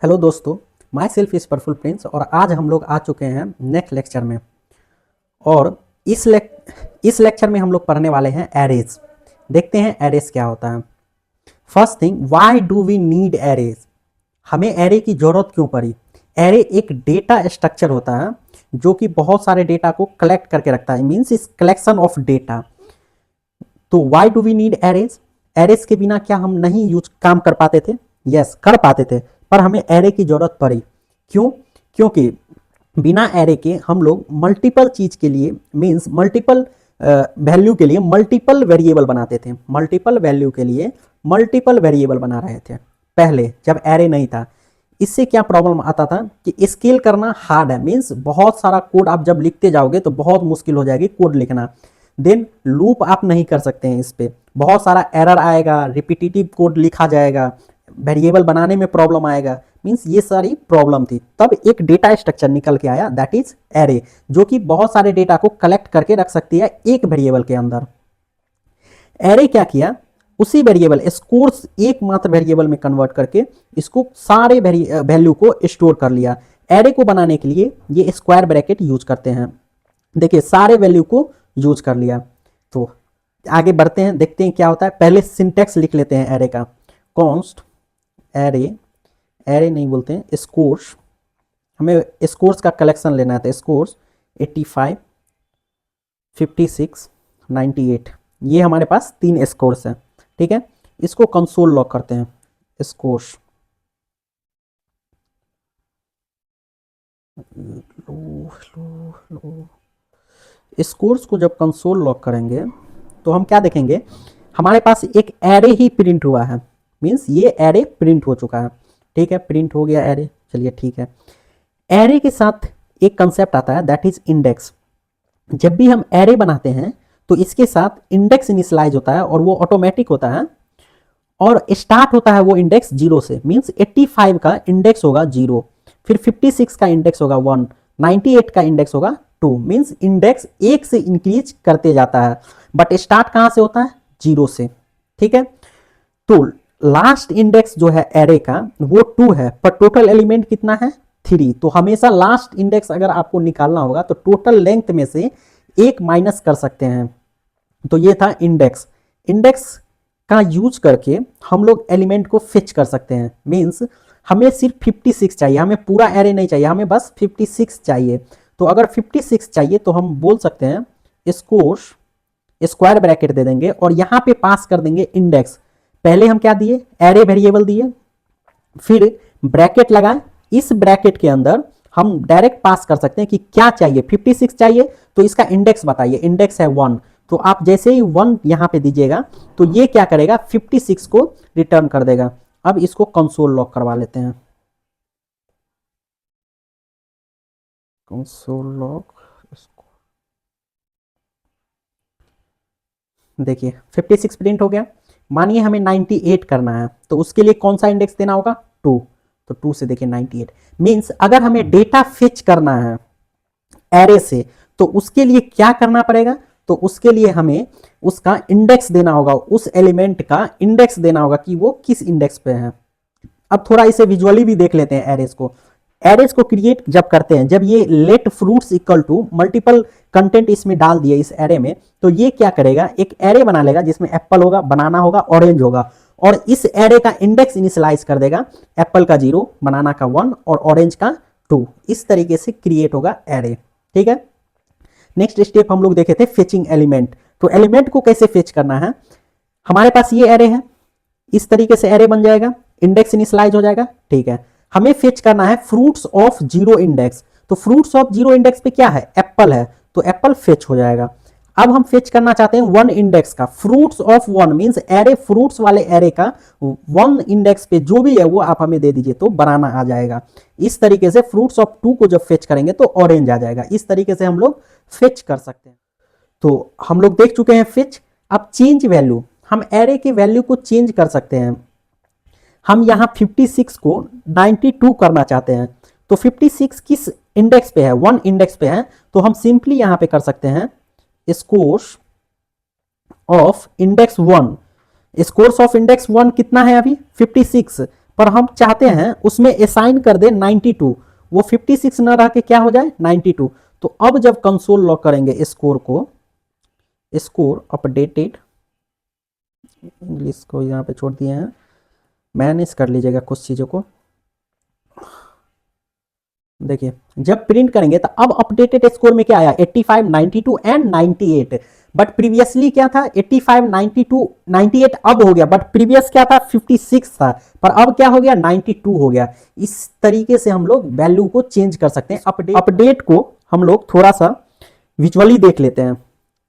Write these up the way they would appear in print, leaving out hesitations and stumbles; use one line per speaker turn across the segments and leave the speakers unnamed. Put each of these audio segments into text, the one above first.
Hello दोस्तों, my self is Praful Prince और आज हम लोग आ चुके हैं नेक्स्ट लेक्चर में। और इस लेक्चर में हम लोग पढ़ने वाले हैं एरेज। देखते हैं एरेज क्या होता है। First thing, why do we need arrays? हमें एरे की ज़रूरत क्यों पड़ी? एरे एक डेटा स्ट्रक्चर होता है जो कि बहुत सारे डेटा को कलेक्ट करके रखता है, मीन्स इस कलेक्शन ऑफ डेटा। तो why do we need arrays? Arrays के बिना क्या हम नहीं काम कर पाते थे? यस, कर पाते थे, पर हमें एरे की जरूरत पड़ी। क्यों? क्योंकि बिना एरे के हम लोग मल्टीपल चीज के लिए, मीन्स मल्टीपल वैल्यू के लिए मल्टीपल वेरिएबल बनाते थे। मल्टीपल वैल्यू के लिए मल्टीपल वेरिएबल बना रहे थे पहले, जब एरे नहीं था। इससे क्या प्रॉब्लम आता था कि स्केल करना हार्ड है, मीन्स बहुत सारा कोड आप जब लिखते जाओगे तो बहुत मुश्किल हो जाएगी कोड लिखना। देन लूप आप नहीं कर सकते हैं, इस पे बहुत सारा एरर आएगा, रिपीटिटिव कोड लिखा जाएगा, वेरिएबल बनाने में प्रॉब्लम आएगा। मीन्स ये सारी प्रॉब्लम थी। तब एक डेटा स्ट्रक्चर निकल के आया, दैट इज एरे, जो कि बहुत सारे डेटा को कलेक्ट करके रख सकती है एक वेरिएबल के अंदर। एरे क्या किया, उसी वेरिएबल स्कोर्स एकमात्र वेरिएबल में कन्वर्ट करके इसको सारे वैल्यू को स्टोर कर लिया। एरे को बनाने के लिए ये स्क्वायर ब्रैकेट यूज करते हैं। देखिए, सारे वैल्यू को यूज कर लिया। तो आगे बढ़ते हैं, देखते हैं क्या होता है। पहले सिंटेक्स लिख लेते हैं एरे का। कॉन्स्ट एरे, एरे नहीं बोलते हैं, स्कोर्स। हमें स्कोर्स का कलेक्शन लेना था। स्कोर्स 85, 56, 98, ये हमारे पास 3 स्कोर्स हैं। ठीक है, इसको कंसोल लॉग करते हैं। स्कोर्स स्कोर्स को जब कंसोल लॉग करेंगे तो हम क्या देखेंगे, हमारे पास एक एरे ही प्रिंट हुआ है। मीन्स ये एरे प्रिंट हो चुका है। ठीक है, प्रिंट हो गया एरे। चलिए ठीक है। एरे के साथ एक कंसेप्ट आता है, दैट इज इंडेक्स। जब भी हम एरे बनाते हैं तो इसके साथ इंडेक्स इनिशियलाइज होता है और वो ऑटोमेटिक होता है और स्टार्ट होता है वो इंडेक्स 0 से। मीन्स 85 का इंडेक्स होगा 0, फिर 56 का इंडेक्स होगा 1, 98 का इंडेक्स होगा 2। मीन्स इंडेक्स 1 से इंक्रीज करते जाता है, बट स्टार्ट कहां से होता है? 0 से। ठीक है, तो लास्ट इंडेक्स जो है एरे का वो 2 है, पर टोटल एलिमेंट कितना है? 3। तो हमेशा लास्ट इंडेक्स अगर आपको निकालना होगा तो टोटल लेंथ में से 1 माइनस कर सकते हैं। तो ये था इंडेक्स। इंडेक्स का यूज करके हम लोग एलिमेंट को फिच कर सकते हैं। मीन्स हमें सिर्फ 56 चाहिए, हमें पूरा एरे नहीं चाहिए, हमें बस 56 चाहिए। तो अगर 56 चाहिए तो हम बोल सकते हैं स्कोर्स, स्क्वायर ब्रैकेट दे देंगे और यहां पे पास कर देंगे इंडेक्स। पहले हम क्या दिए? एरे वेरिएबल दिए, फिर ब्रैकेट लगाए। इस ब्रैकेट के अंदर हम डायरेक्ट पास कर सकते हैं कि क्या चाहिए। 56 चाहिए तो इसका इंडेक्स बताइए। इंडेक्स है 1, तो आप जैसे ही 1 यहां पे दीजिएगा तो ये क्या करेगा? 56 को रिटर्न कर देगा। अब इसको कंसोल लॉग करवा लेते हैं। कंसोल लॉग, देखिए 56 प्रिंट हो गया। मानिए हमें 98 करना है तो उसके लिए कौन सा इंडेक्स देना होगा? 2। तो 2 से देखिए 98। मींस अगर हमें डेटा फिच करना है एरे से तो उसके लिए क्या करना पड़ेगा? तो उसके लिए हमें उसका इंडेक्स देना होगा, उस एलिमेंट का इंडेक्स देना होगा कि वो किस इंडेक्स पे है। अब थोड़ा इसे विजुअली भी देख लेते हैं एरेस को। एरेस को क्रिएट जब करते हैं, जब ये let fruits equal to multiple content इसमें डाल दिए इस एरे में, तो ये क्या करेगा? एक एरे बना लेगा जिसमें एप्पल होगा, बनाना होगा, ऑरेंज होगा, और इस एरे का इंडेक्स इनिशियलाइज कर देगा। एप्पल का 0, बनाना का 1 और ऑरेंज का 2। इस तरीके से क्रिएट होगा एरे। ठीक है, नेक्स्ट स्टेप हम लोग देखे थे फेचिंग एलिमेंट। तो एलिमेंट को कैसे फेच करना है? हमारे पास ये एरे है, इस तरीके से एरे बन जाएगा, इंडेक्स इनिशियलाइज हो जाएगा। ठीक है, हमें फेच करना है फ्रूट्स ऑफ 0 इंडेक्स। तो फ्रूट्स ऑफ 0 इंडेक्स पे क्या है? एप्पल है, तो एप्पल फेच हो जाएगा। अब हम फेच करना चाहते हैं 1 इंडेक्स का, fruits of 1, means array fruits वाले एरे का 1 इंडेक्स पे जो भी है वो आप हमें दे दीजिए, तो बनाना आ जाएगा। इस तरीके से फ्रूट्स ऑफ 2 को जब फेच करेंगे तो ऑरेंज आ जाएगा। इस तरीके से हम लोग फेच कर सकते हैं। तो हम लोग देख चुके हैं फेच। अब चेंज वैल्यू, हम एरे के वैल्यू को चेंज कर सकते हैं। हम यहां 56 को 92 करना चाहते हैं, तो 56 किस इंडेक्स पे है? 1 इंडेक्स पे है, तो हम सिंपली यहां पे कर सकते हैं scores of index 1। Scores of index 1 कितना है? अभी 56, पर हम चाहते हैं उसमें असाइन कर दे 92, वो 56 ना रह के क्या हो जाए 92। तो अब जब कंसोल लॉग करेंगे स्कोर को, स्कोर अपडेटेड, इंग्लिश को यहाँ पे छोड़ दिए हैं, मैनेज कर लीजिएगा कुछ चीज़ों को। देखिए जब प्रिंट करेंगे तो अब अपडेटेड स्कोर में क्या आया 85, 92 एंड 98। बट प्रीवियसली क्या था 85, 92, 98 अब हो गया, बट प्रीवियस क्या था 56 था, पर अब क्या हो गया 92 हो गया। इस तरीके से हम लोग वैल्यू को चेंज कर सकते हैं। अपडेट को हम लोग थोड़ा सा विजुअली देख लेते हैं।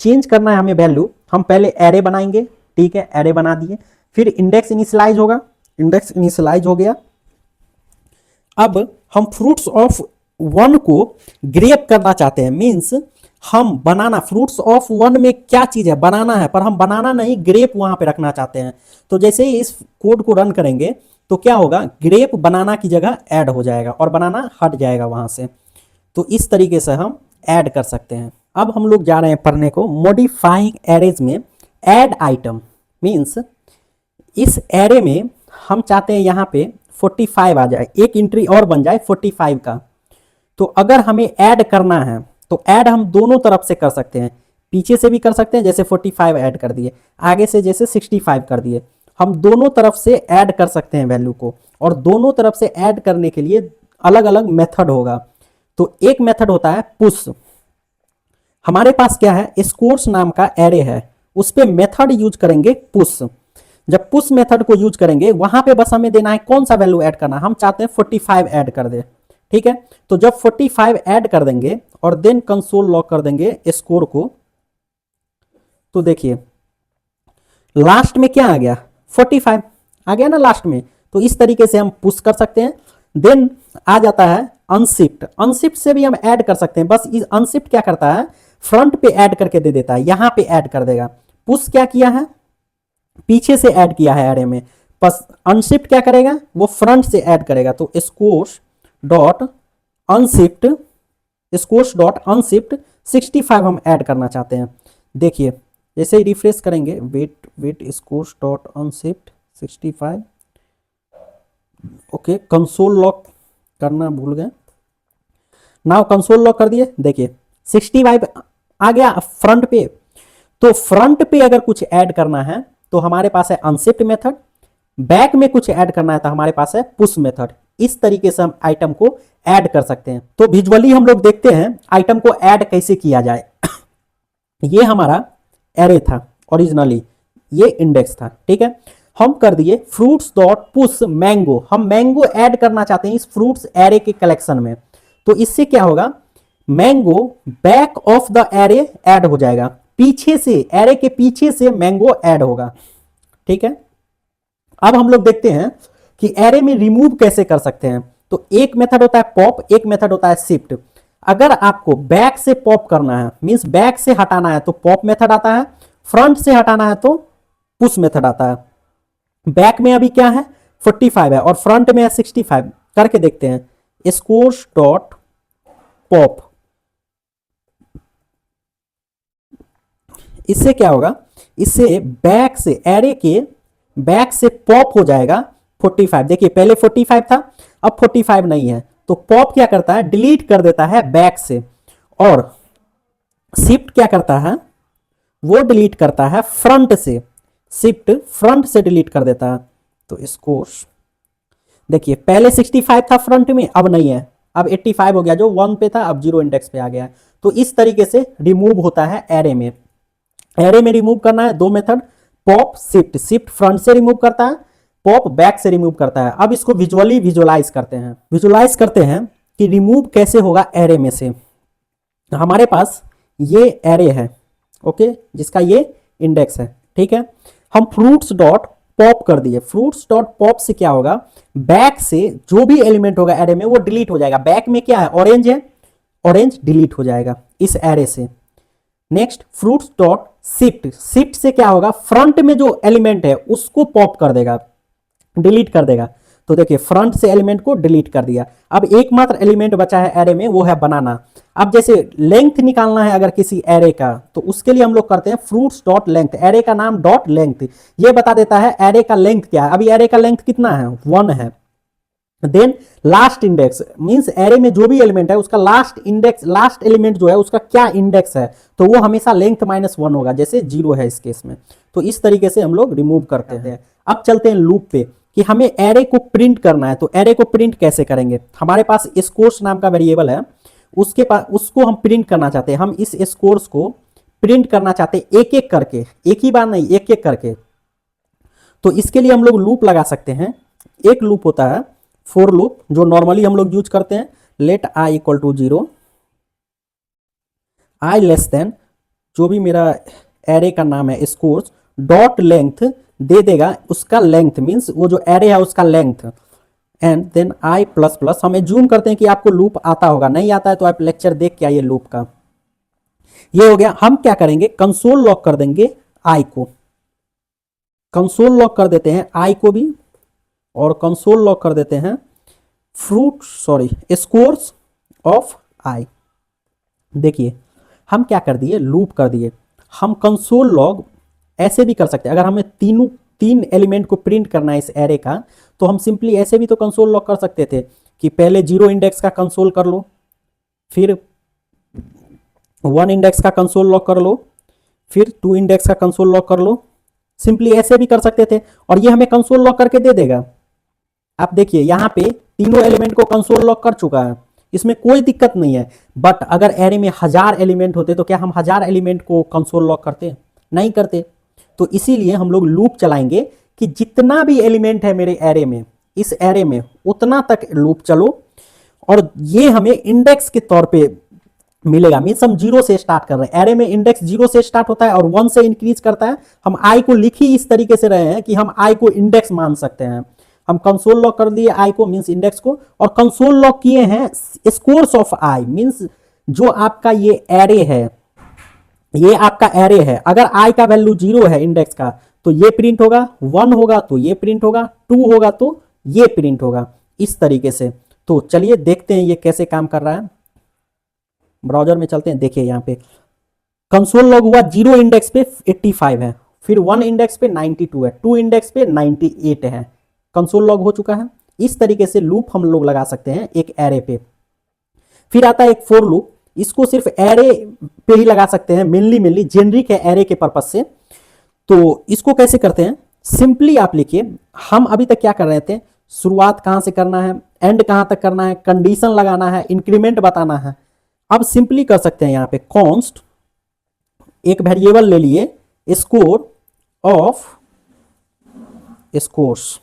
चेंज करना है हमें वैल्यू, हम पहले एरे बनाएंगे, ठीक है, एरे बना दिए, फिर इंडेक्स इनिशियलाइज होगा, इंडेक्स इनिशियलाइज हो गया। अब हम फ्रूट्स ऑफ वन को ग्रेप करना चाहते हैं, मींस हम बनाना, फ्रूट्स ऑफ वन में क्या चीज है बनाना है, पर हम बनाना नहीं ग्रेप वहां पे रखना चाहते हैं। तो जैसे ही इस कोड को रन करेंगे तो क्या होगा, ग्रेप बनाना की जगह ऐड हो जाएगा और बनाना हट जाएगा वहां से। तो इस तरीके से हम ऐड कर सकते हैं। अब हम लोग जा रहे हैं पढ़ने को मॉडिफाइंग एरेज में ऐड आइटम, मींस इस एरे में हम चाहते हैं यहाँ पे 45 आ जाए, एक एंट्री और बन जाए 45 का। तो अगर हमें ऐड करना है तो ऐड हम दोनों तरफ से कर सकते हैं, पीछे से भी कर सकते हैं, जैसे 45 ऐड कर दिए, आगे से जैसे 65 कर दिए। हम दोनों तरफ से ऐड कर सकते हैं वैल्यू को, और दोनों तरफ से ऐड करने के लिए अलग अलग मेथड होगा। तो एक मेथड होता है पुश। हमारे पास क्या है, स्कोर्स नाम का एरे है, उस पर मेथड यूज करेंगे पुश। जब पुश मेथड को यूज करेंगे वहां पे बस हमें देना है कौन सा वैल्यू ऐड करना है, हम चाहते हैं 45 ऐड कर दे, ठीक है। तो जब 45 ऐड कर देंगे और देन कंसोल लॉक कर देंगे स्कोर को, तो देखिए लास्ट में क्या आ गया 45 आ गया ना लास्ट में। तो इस तरीके से हम पुश कर सकते हैं। देन आ जाता है अनशिफ्ट, अनशिफ्ट से भी हम ऐड कर सकते हैं, बस इस अनशिफ्ट क्या करता है फ्रंट पे ऐड करके दे देता है, यहां पे ऐड कर देगा। पुश क्या किया है, पीछे से ऐड किया है एरे में, बस अनशिफ्ट क्या करेगा वो फ्रंट से ऐड करेगा। तो scores dot unshift, scores dot unshift 65 हम ऐड करना चाहते हैं। देखिए जैसे ही रिफ्रेश करेंगे, wait scores dot unshift 65, okay, console log करना भूल गए, नाउ कंसोल लॉक कर दिए। देखिए 65 आ गया फ्रंट पे। तो फ्रंट पे अगर कुछ ऐड करना है तो हमारे पास है अनशिफ्ट मेथड, बैक में कुछ ऐड करना है तो हमारे पास है पुश मेथड। इस तरीके से हम आइटम को ऐड कर सकते हैं। तो विजुअली हम लोग देखते हैं आइटम को ऐड कैसे किया जाए। ये हमारा एरे था ओरिजिनली, ये इंडेक्स था, ठीक है। हम कर दिए फ्रूट्स डॉट पुश मैंगो, हम मैंगो ऐड करना चाहते हैं इस फ्रूट्स एरे के कलेक्शन में। तो इससे क्या होगा, mango back of the array add हो जाएगा, पीछे से, एरे के पीछे से मैंगो ऐड होगा, ठीक है। अब हम लोग देखते हैं कि एरे में रिमूव कैसे कर सकते हैं। तो एक मेथड होता है पॉप, एक मेथड होता है शिफ्ट। अगर आपको बैक से पॉप करना है, मींस बैक से हटाना है, तो पॉप मेथड आता है, फ्रंट से हटाना है तो पुश मेथड आता है। बैक में अभी क्या है 45 है और फ्रंट में है 65, करके देखते हैं स्कोर्स डॉट पॉप। इससे क्या होगा, इससे बैक से, एरे के बैक से पॉप हो जाएगा 45। देखिए पहले 45 था, अब 45 नहीं है, तो पॉप क्या करता है डिलीट कर देता है बैक से, और शिफ्ट क्या करता है वो डिलीट करता है फ्रंट से, शिफ्ट फ्रंट से डिलीट कर देता है। तो इसको देखिए पहले 65 था फ्रंट में, अब नहीं है, अब 85 हो गया, जो 1 पे था अब 0 इंडेक्स पे आ गया है। तो इस तरीके से रिमूव होता है एरे में। एरे में रिमूव करना है दो method, pop shift, shift front से रिमूव करता है, पॉप बैक से रिमूव करता है। अब इसको विजुअली विजुअलाइज करते हैं कि रिमूव कैसे होगा एरे में से। हमारे पास ये एरे है, ओके, जिसका ये इंडेक्स है, ठीक है। हम फ्रूट्स डॉट पॉप कर दिए, फ्रूट्स डॉट पॉप से क्या होगा, बैक से जो भी एलिमेंट होगा एरे में वो डिलीट हो जाएगा। बैक में क्या है ऑरेंज है, ऑरेंज डिलीट हो जाएगा इस एरे से। Next fruits dot shift, shift से क्या होगा फ्रंट में जो एलिमेंट है उसको पॉप कर देगा, डिलीट कर देगा। तो देखिए फ्रंट से एलिमेंट को डिलीट कर दिया। अब एकमात्र एलिमेंट बचा है एरे में, वो है बनाना। अब जैसे लेंथ निकालना है अगर किसी एरे का, तो उसके लिए हम लोग करते हैं फ्रूट्स डॉट लेंथ, एरे का नाम डॉट लेंथ, ये बता देता है एरे का लेंथ क्या है। अभी एरे का लेंथ कितना है, 1 है। Then last index means array में जो भी एलिमेंट है उसका लास्ट इंडेक्स, लास्ट एलिमेंट जो है उसका क्या इंडेक्स है, तो वो हमेशा लेंथ -1 होगा, जैसे 0 है इस केस में। तो इस तरीके से हम लोग रिमूव करते हैं। अब चलते हैं लूप पे कि हमें एरे को प्रिंट करना है। तो एरे को प्रिंट कैसे करेंगे, हमारे पास स्कोर्स नाम का वेरिएबल है, उसके पास उसको हम प्रिंट करना चाहते हैं। हम इस स्कोर्स को प्रिंट करना चाहते हैं एक एक करके, एक ही बार नहीं, एक एक करके। तो इसके लिए हम लोग लूप लगा सकते हैं। एक लूप होता है फॉर लूप, जो नॉर्मली हम लोग यूज करते हैं, let I equal to 0, I less than जो भी मेरा एरे का नाम है स्कोर्स डॉट लेंथ दे देगा उसका लेंथ, मींस वो जो एरे है उसका length, and then I plus plus. हमें जूम करते हैं कि आपको लूप आता होगा, नहीं आता है तो आप लेक्चर देख के आइए लूप का। ये हो गया। हम क्या करेंगे, कंसोल लॉक कर देंगे आई को, कंसोल लॉक कर देते हैं आई को भी, और कंसोल लॉक कर देते हैं स्कोर्स ऑफ आई। देखिए हम क्या कर दिए, लूप कर दिए। हम कंसोल लॉग ऐसे भी कर सकते हैं, अगर हमें तीन एलिमेंट को प्रिंट करना है इस एरे का, तो हम सिंपली ऐसे भी तो कंसोल लॉग कर सकते थे कि पहले 0 इंडेक्स का कंसोल कर लो, फिर 1 इंडेक्स का कंसोल लॉग कर लो, फिर 2 इंडेक्स का कंसोल लॉग कर लो। सिंपली ऐसे भी कर सकते थे और ये हमें कंसोल लॉग करके दे देगा। आप देखिए यहाँ पे तीनों एलिमेंट को कंसोल लॉक कर चुका है, इसमें कोई दिक्कत नहीं है। बट अगर एरे में 1000 एलिमेंट होते तो क्या हम 1000 एलिमेंट को कंसोल लॉक करते, नहीं करते। तो इसीलिए हम लोग लूप चलाएंगे कि जितना भी एलिमेंट है मेरे एरे में, इस एरे में उतना तक लूप चलो, और ये हमें इंडेक्स के तौर पे मिलेगा। मीन्स हम 0 से स्टार्ट कर रहे हैं, एरे में इंडेक्स 0 से स्टार्ट होता है और 1 से इंक्रीज करता है। हम आई को लिख ही इस तरीके से रहे हैं कि हम आई को इंडेक्स मान सकते हैं। हम कंसोल लॉक कर दिए आई को, मींस इंडेक्स को, और कंसोल लॉक किए हैं स्कोर्स ऑफ आई, मींस जो आपका ये एरे है, ये आपका एरे है। अगर आई का वैल्यू 0 है इंडेक्स का, तो ये प्रिंट होगा, 1 होगा तो ये प्रिंट होगा, 2 होगा तो ये प्रिंट होगा, इस तरीके से। तो चलिए देखते हैं ये कैसे काम कर रहा है। ब्राउजर में चलते हैं। देखिए यहाँ पे कंसोल लॉग हुआ, 0 इंडेक्स पे 85 है, फिर 1 इंडेक्स पे 92 है, 2 इंडेक्स पे 98 है, कंसोल लॉग हो चुका है। इस तरीके से लूप हम लोग लगा सकते हैं एक एरे पे। फिर आता है एक फॉर लूप, इसको सिर्फ एरे पे ही लगा सकते हैं, मेनली जेनरिक है एरे के पर्पज से। तो इसको कैसे करते हैं, सिंपली आप लिखिए, हम अभी तक क्या कर रहे थे, शुरुआत कहां से करना है, एंड कहां तक करना है, कंडीशन लगाना है, इंक्रीमेंट बताना है। अब सिंपली कर सकते हैं यहाँ पे कॉन्स्ट, एक वेरिएबल ले लिए score of scores,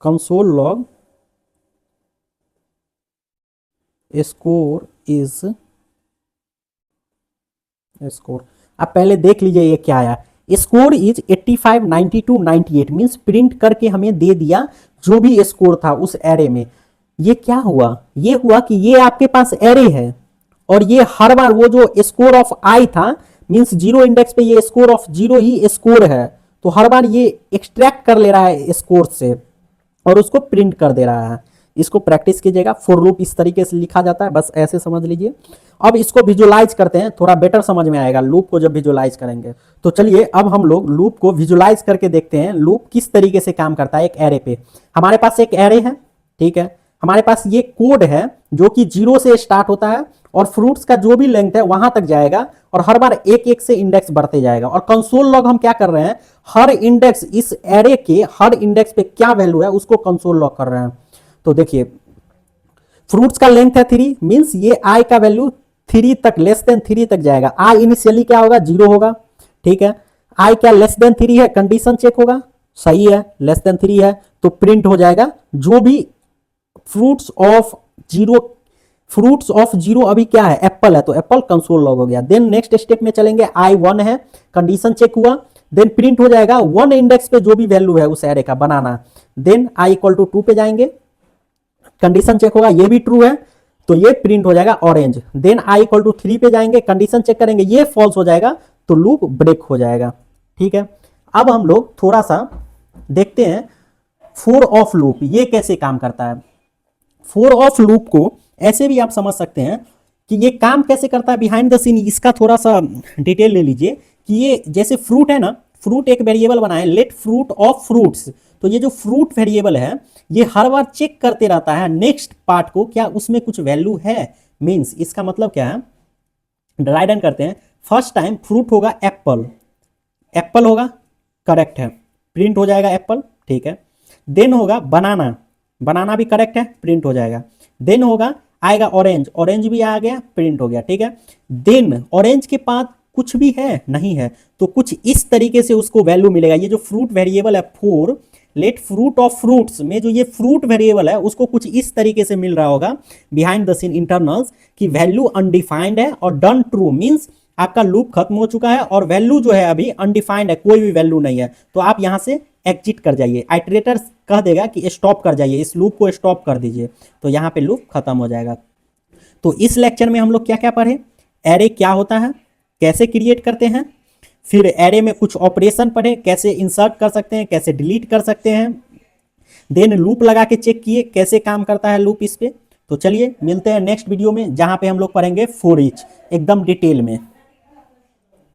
console log score is score. अब पहले देख लीजिए ये क्या आया, स्कोर इज 85, 92, 98, मीन्स प्रिंट करके हमें दे दिया जो भी स्कोर था उस एरे में। ये क्या हुआ, ये हुआ कि ये आपके पास एरे है और ये हर बार वो जो स्कोर ऑफ आई था, मीन्स 0 इंडेक्स पे ये स्कोर ऑफ 0 ही स्कोर है, तो हर बार ये एक्सट्रैक्ट कर ले रहा है स्कोर से और उसको प्रिंट कर दे रहा है। इसको प्रैक्टिस कीजिएगा, फॉर लूप इस तरीके से लिखा जाता है, बस ऐसे समझ लीजिए। अब इसको विजुलाइज करते हैं, थोड़ा बेटर समझ में आएगा लूप को जब विजुलाइज करेंगे। तो चलिए अब हम लोग लूप को विजुलाइज करके देखते हैं लूप किस तरीके से काम करता है एक एरे पे। हमारे पास एक एरे है, ठीक है, हमारे पास ये कोड है जो कि 0 से स्टार्ट होता है और फ्रूट्स का जो भी लेंथ है वहां तक जाएगा और हर बार एक एक से इंडेक्स बढ़ते जाएगा। और कंसोल लॉग हम क्या कर रहे हैं, हर इंडेक्स, इस एरे के हर इंडेक्स पे क्या वैल्यू है उसको कंसोल लॉग कर रहे हैं। तो देखिए फ्रूट्स का लेंथ है 3, मींस ये आई का वैल्यू 3 तक, लेस देन 3 तक जाएगा। आई इनिशियली क्या होगा, 0 होगा, ठीक है। आई क्या लेस देन 3 है, कंडीशन चेक होगा, सही है, लेस देन 3 है तो प्रिंट हो जाएगा जो भी फ्रूट्स ऑफ 0 अभी क्या है, एप्पल है, तो एप्पल कंसोल लॉग हो गया। देन नेक्स्ट स्टेप में चलेंगे, आई 1 है, कंडीशन चेक हुआ, देन प्रिंट हो जाएगा 1 इंडेक्स पे जो भी वैल्यू है उस एरे का बनाना। देन आई इक्वल टू 2 पे जाएंगे, कंडीशन चेक होगा, ये भी ट्रू है तो ये प्रिंट हो जाएगा orange. Then I equal to 3 पे जाएंगे, कंडीशन चेक करेंगे, ये फॉल्स हो जाएगा तो लूप ब्रेक हो जाएगा, ठीक है। अब हम लोग थोड़ा सा देखते हैं फोर ऑफ लूप ये कैसे काम करता है? फोर ऑफ लूप को ऐसे भी आप समझ सकते हैं कि ये काम कैसे करता है बिहाइंड द सीन, इसका थोड़ा सा डिटेल ले लीजिए कि ये जैसे फ्रूट है ना, फ्रूट एक वेरिएबल बनाए, लेट फ्रूट ऑफ फ्रूट्स, तो ये जो फ्रूट वेरिएबल है ये हर बार चेक करते रहता है नेक्स्ट पार्ट को, क्या उसमें कुछ वैल्यू है। मीन्स इसका मतलब क्या है, राइट डन करते हैं। फर्स्ट टाइम फ्रूट होगा एप्पल, एप्पल होगा, करेक्ट है, प्रिंट हो जाएगा एप्पल, ठीक है। देन होगा बनाना, बनाना भी करेक्ट है, प्रिंट हो जाएगा। देन होगा आएगा ऑरेंज, ऑरेंज भी आ गया, प्रिंट हो गया, ठीक है। देन ऑरेंज के बाद कुछ भी है नहीं है, तो कुछ इस तरीके से उसको वैल्यू मिलेगा। ये जो फ्रूट वेरिएबल है for let fruit of fruits में जो ये फ्रूट वेरिएबल है उसको कुछ इस तरीके से मिल रहा होगा बिहाइंड द सीन इंटरनल्स की वैल्यू अनडिफाइंड है और डन ट्रू मींस आपका लूप खत्म हो चुका है और वैल्यू जो है अभी अनडिफाइंड है, कोई भी वैल्यू नहीं है, तो आप यहां से एग्जिट कर जाइए। आइटरेटर कह देगा कि स्टॉप कर जाइए, इस लूप को स्टॉप कर दीजिए, तो यहां पे लूप खत्म हो जाएगा। तो इस लेक्चर में हम लोग क्या क्या पढ़े, एरे क्या होता है, कैसे क्रिएट करते हैं, फिर एरे में कुछ ऑपरेशन पढ़े, कैसे इंसर्ट कर सकते हैं, कैसे डिलीट कर सकते हैं, देन लूप लगा के चेक किए कैसे काम करता है लूप इस पे। तो चलिए मिलते हैं नेक्स्ट वीडियो में जहां पे हम लोग पढ़ेंगे फॉर ईच एकदम डिटेल में।